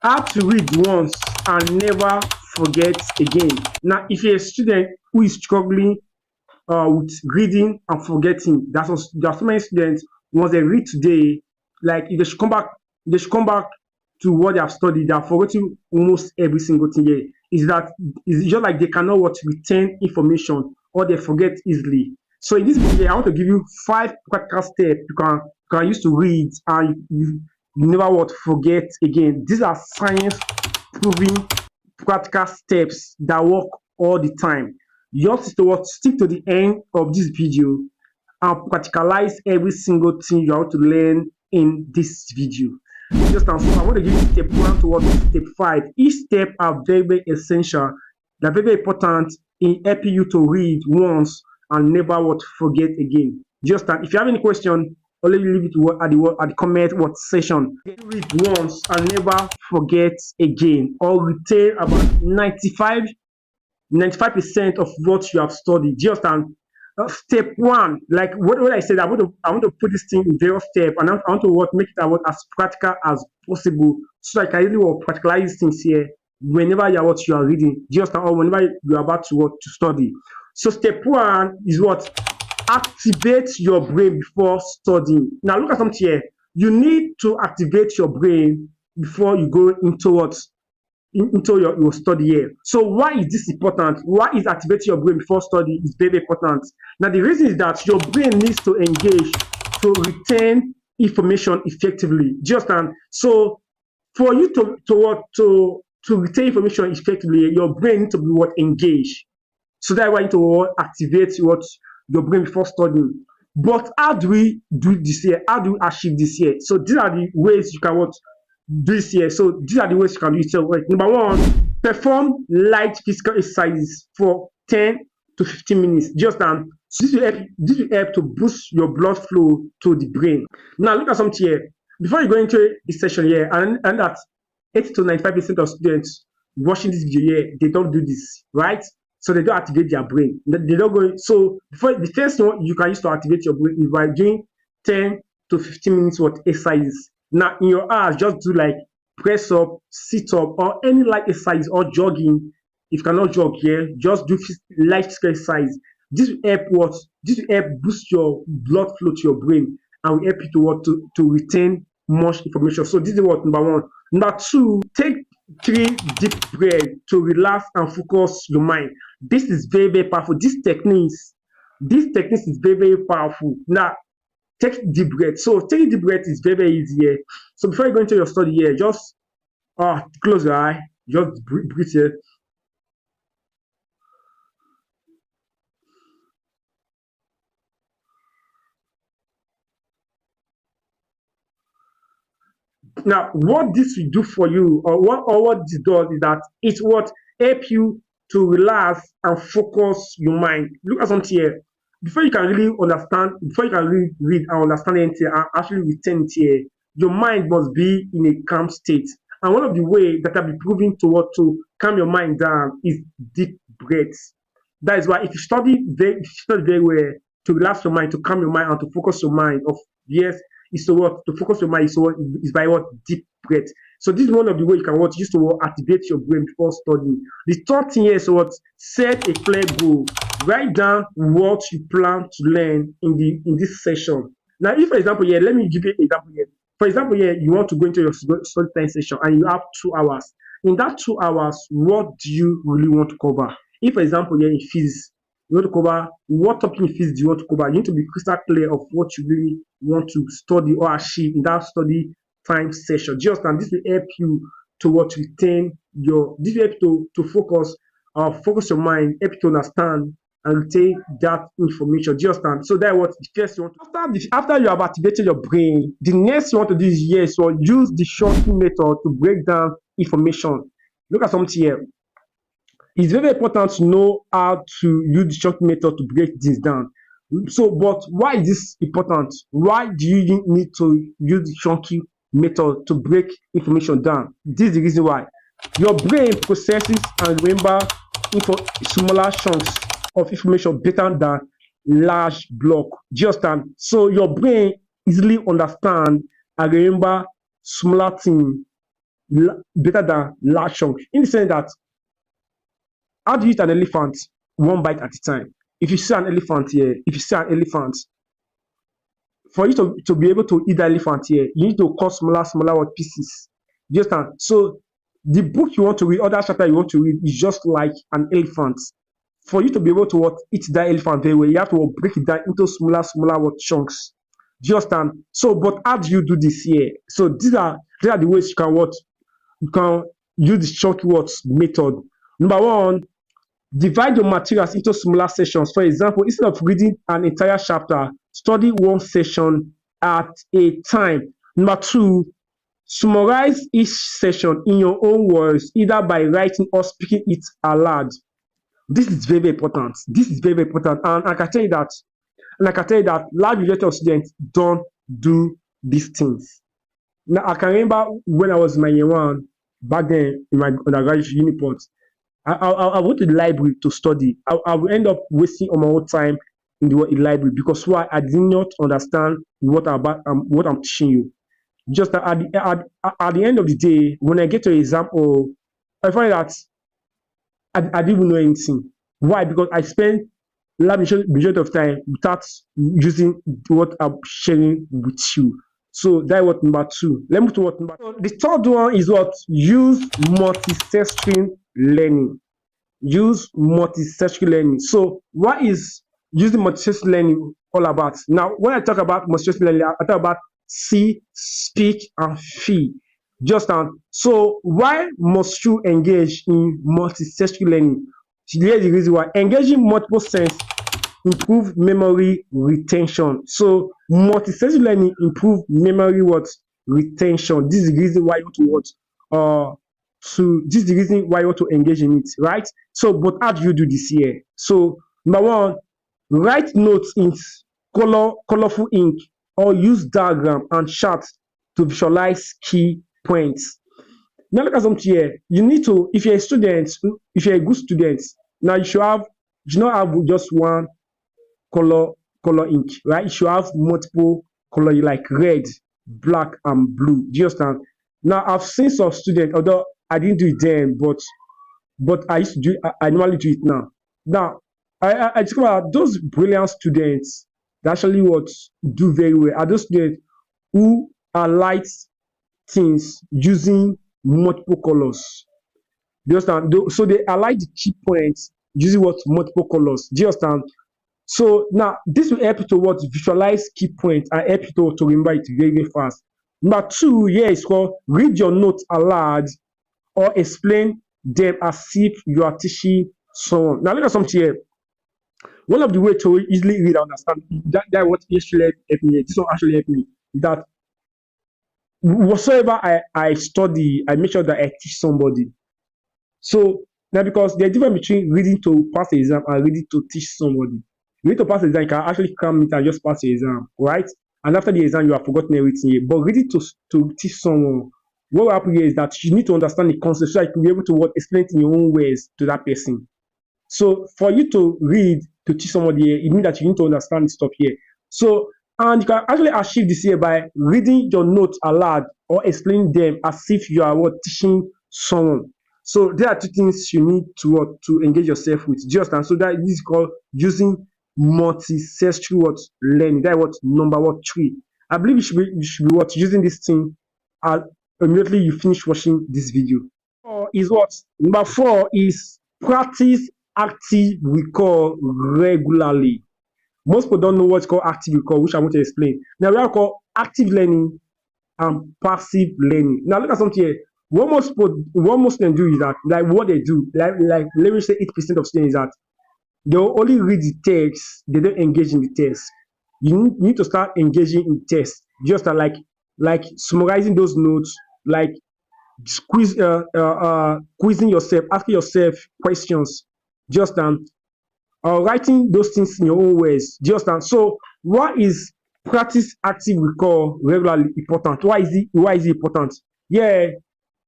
How to read once and never forget again. Now, if you're a student who is struggling with reading and forgetting, there are so many students once they read today, like if they should come back to what they have studied. They are forgetting almost every single thing here. Is just like they cannot what retain information or they forget easily. So in this video, I want to give you 5 practical steps you can use to read and you never what forget again. These are science proven practical steps that work all the time. You have to what stick to the end of this video and practicalize every single thing you have to learn in this video. Just so I want to give you step 1 towards step 5. Each step are very, very essential. They're very, very important in helping you to read once and never what forget again. Just if you have any question, only leave it at the comment section. Read once and never forget again, or retain about 95% of what you have studied. Just step 1, like what I said, I want to put this thing in various steps, and I want to make it as practical as possible, so I can really practicalize things here whenever you are reading, or whenever you are about to study. So step 1 is activate your brain before studying. Now look at something here. You need to activate your brain before you go into your study here. So why is this important? Why is activating your brain before study is very, very important? Now the reason is that your brain needs to engage to retain information effectively. So for you to retain information effectively, your brain needs to be engaged. So that's why you need to activate your brain before studying. But how do we do this here? How do we achieve this here? So these are the ways you can do this here. So these are the ways you can do it. So number 1, perform light physical exercises for 10 to 15 minutes. So this will help to boost your blood flow to the brain. Now look at something here. Before you go into this session here, and that 80 to 95% of students watching this video here, they don't do this, right? So they don't activate their brain. They don't go. So the first one you can use to activate your brain is by doing 10 to 15 minutes exercises. Now in your hours, just do like press up, sit up, or any light exercise, or jogging. If you cannot jog here, just do light exercise. This will help This will help boost your blood flow to your brain and will help you to retain much information. So this is number 1. Number 2, take 3 deep breaths to relax and focus your mind. This is very, very powerful. This technique is very, very powerful. Now, take deep breath. So taking deep breath is very, very easy here. So before you go into your study here, just close your eye, just breathe here. Now, what this will do for you, or what this does, is that it will help you to relax and focus your mind. Look at something here. Before you can really understand, before you can read and understand anything and actually retain it here, your mind must be in a calm state. And one of the ways that can be proven to calm your mind down is deep breaths. That is why if you study very well, to relax your mind, to calm your mind, and to focus your mind, is to focus your mind is by deep breath. So this is one of the ways you can use to activate your brain before studying. The third thing here is set a clear goal. Write down what you plan to learn in this session. Now, if for example here, let me give you an example here. For example here, you want to go into your study time session and you have 2 hours. In that 2 hours, what do you really want to cover? If for example here in physics, you want to cover what topic in physics do you want to cover? You need to be crystal clear of what you really want to study or achieve in that study time session. This will help you to retain this will help you to focus your mind, help you to understand and retain that information. Do you understand? So that's what the first you want to after you have activated your brain, the next you want to do is use the shortening method to break down information. Look at something here. It's very important to know how to use the shortening method to break things down. So, but why is this important? Why do you need to use the shortening method to break information down? This is the reason why. Your brain processes and remember smaller chunks of information better than large block. So your brain easily understand and remember smaller things better than large chunk, in the sense that how do you eat an elephant one bite at a time? If you see an elephant here, if you see an elephant, for you to be able to eat the elephant here, you need to cut smaller pieces. You understand? So the book you want to read, other chapter you want to read, is just like an elephant. For you to be able to eat that elephant very well, you have to break it down into smaller chunks. Do you understand? So, but how do you do this here? So these are the ways you can use the shortcut method. Number one, divide your materials into smaller sessions. For example, instead of reading an entire chapter, study one session at a time. Number two, summarize each session in your own words, either by writing or speaking it aloud. This is very important. This is very important, and I can tell you that large majority of students don't do these things. Now, I can remember when I was in my year one, back then in my undergraduate Uniport, I went to the library to study. I will end up wasting all my own time in the library, because why? I did not understand what I'm teaching you. Just that at the end of the day, when I get to an exam, I find that I didn't even know anything. Why? Because I spent majority of time without using what I'm sharing with you. So that's what number two. Let's move to what number. So the third one is what? Use multi-sensory learning. Use multi-sensory learning. So what is using multi-sensory learning all about? Now, when I talk about multi-sensory learning, I talk about see, speak, and feel. Just so why must you engage in multi-sensory learning? Here's the reason why. Engaging multiple senses improve memory retention. So multi-sensory learning improve memory retention. This is the reason why you want to this is the reason why you want to engage in it, right? So, but how do you do this here? So, number one, write notes in colorful ink, or use diagram and charts to visualize key points. Now look at something here. You need to, if you're a student, if you're a good student, now you not have just one color ink, right? You should have multiple color, like red, black, and blue. Do you understand? Now I've seen some students, although I didn't do it then, but I used to do. I normally do it now. Now I discovered those brilliant students that actually do very well are those students who highlight things using multiple colors. Do you understand? So they highlight the key points using multiple colors. Do you understand? So now this will help you to visualize key points and help you to remember it very fast. Number two here is called read your notes aloud or explain them as if you are teaching someone. Now look at something here. One of the ways to easily read and understand that what actually helped me. This one actually helped me. That whatsoever I study, I make sure that I teach somebody. So now, because there's a difference between reading to pass the exam and reading to teach somebody. Reading to pass the exam, you can actually come in and just pass the exam, right? And after the exam, you have forgotten everything here. But reading to teach someone, what will happen here is that you need to understand the concept so you can be able to explain it in your own ways to that person. So for you to read to teach somebody here, it means that you need to understand the stuff here. So, and you can actually achieve this here by reading your notes aloud or explaining them as if you are teaching someone. So there are two things you need to engage yourself with. Just and so that this is called using multi-sensory learning. That is number 3. I believe you should be using this thing immediately you finish watching this video. Number 4 is practice active recall regularly. Most people don't know what's called active recall, which I want to explain. Now we are called active learning and passive learning. Now look at something here. What most students do is that, like what they do, like let me say 8% of students is that they will only read the text, they don't engage in the text. You need to start engaging in text, just like summarizing those notes, like quizzing yourself, asking yourself questions, just writing those things in your own words, just so why is practice active recall regularly important? Why is it important? Yeah,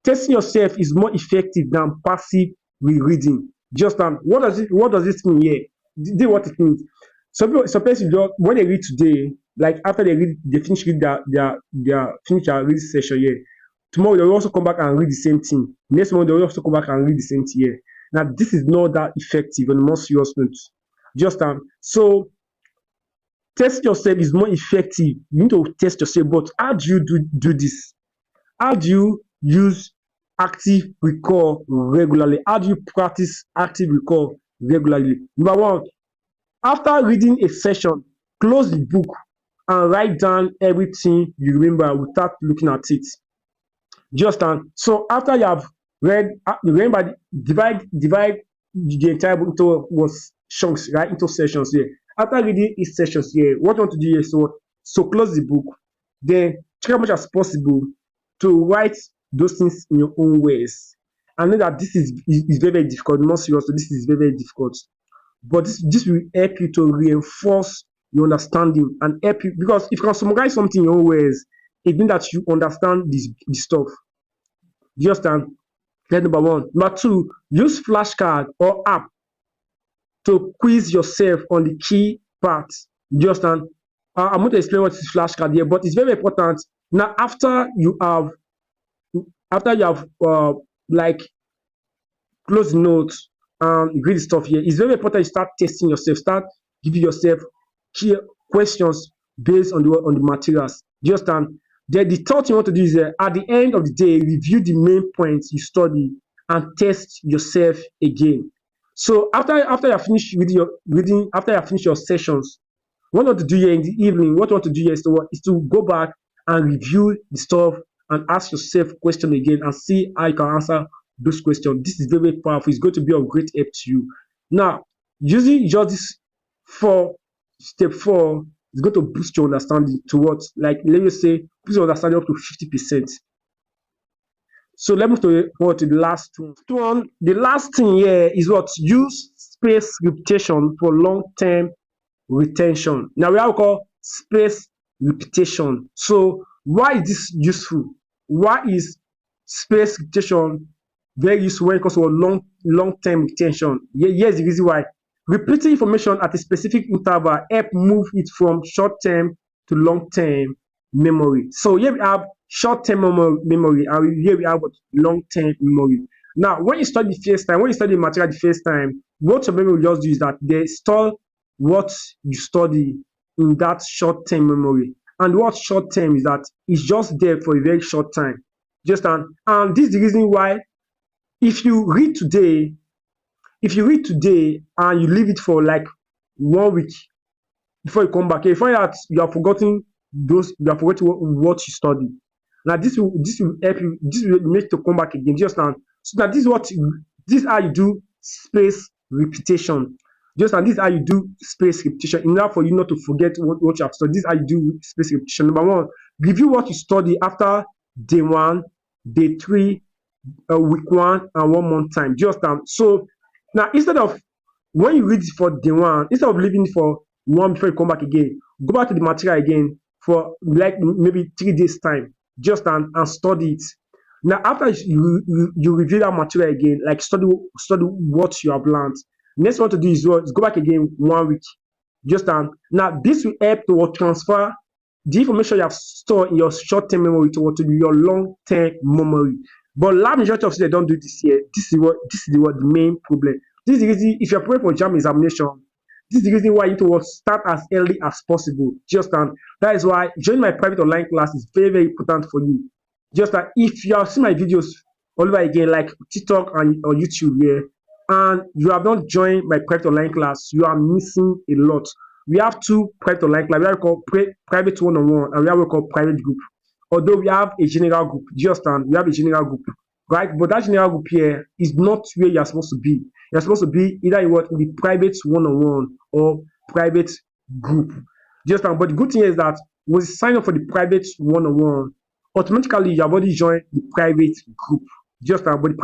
testing yourself is more effective than passive rereading. Just what does this mean here? This is what it means. Some people when they read today, like after they finish reading their reading session here, Tomorrow they will also come back and read the same thing. Next month they will also come back and read the same thing here. Now this is not that effective on a more serious note. Just so test yourself is more effective. You need to test yourself, but how do you do this? How do you use active recall regularly? How do you practice active recall regularly? Number one, after reading a session, close the book and write down everything you remember without looking at it. Just so after you have read, remember, divide the entire book into was chunks, right? Into sessions here. After reading each sessions here, what you want to do here, so close the book, then try as much as possible to write those things in your own ways. I know that this is very, very difficult, not serious, so this is very, very difficult. But this will help you to reinforce your understanding and help you, because if you can summarize something in your own ways, it means that you understand this stuff. You understand? That's number one. Number two, use flashcard or app to quiz yourself on the key parts. You understand? I'm going to explain what is flashcard here, but it's very important. Now, after you have like close notes and read stuff here, it's very important you start testing yourself, start giving yourself key questions based on the materials. You understand? Then the third thing you want to do is at the end of the day, review the main points you study and test yourself again. So after you finish reading, after you finish your sessions, what you want to do here in the evening, what you want to do here is to go back and review the stuff and ask yourself question again and see how you can answer those questions. This is very, very powerful. It's going to be of great help to you. Now, using just this step 4 is going to boost your understanding to what, like, let me say, boost your understanding up to 50%. So let me to the last one. The last thing here is what, use space repetition for long-term retention. Now we have called space repetition. So why is this useful? Why is space repetition very useful when it comes to long-term retention? Here's the reason why. Repeating information at a specific interval help move it from short-term to long-term memory. So here we have short-term memory, and here we have long-term memory. Now, when you study the first time, when you study the material the first time, what your memory will just do is that they store what you study in that short-term memory. And what short-term is that it's just there for a very short time. And this is the reason why if you read today and you leave it for like 1 week before you come back, you find out you have forgotten what you studied. Now this will help you, this will make you to come back again. So that this is how you do space repetition. This is how you do space repetition in order for you not to forget what you have studied. This is how you do space repetition. Number one, review what you study after day 1, day 3, week 1, and 1 month time. So now, instead of when you read it for day 1, instead of leaving it for 1 before you come back again, go back to the material again for like maybe 3 days time, and study it. Now, after you review that material again, like study what you have learned. Next one to do is go back again 1 week. Now this will help to transfer the information you have stored in your short-term memory to your long-term memory. But large majority of students don't do this here. This is the main problem. This is the reason, if you're preparing for JAM examination, this is the reason why you need to start as early as possible. That is why joining my private online class is very, very important for you. If you have seen my videos all over again, like TikTok and or YouTube here, and you have not joined my private online class, you are missing a lot. We have 2 private online classes. We have called private one-on-one, and we have called private group. Although we have a general group, we have a general group, right? But that general group here is not where you're supposed to be. You're supposed to be either in the private one-on-one or private group. But the good thing is that when you sign up for the private one-on-one, automatically you have already joined the private group. But the private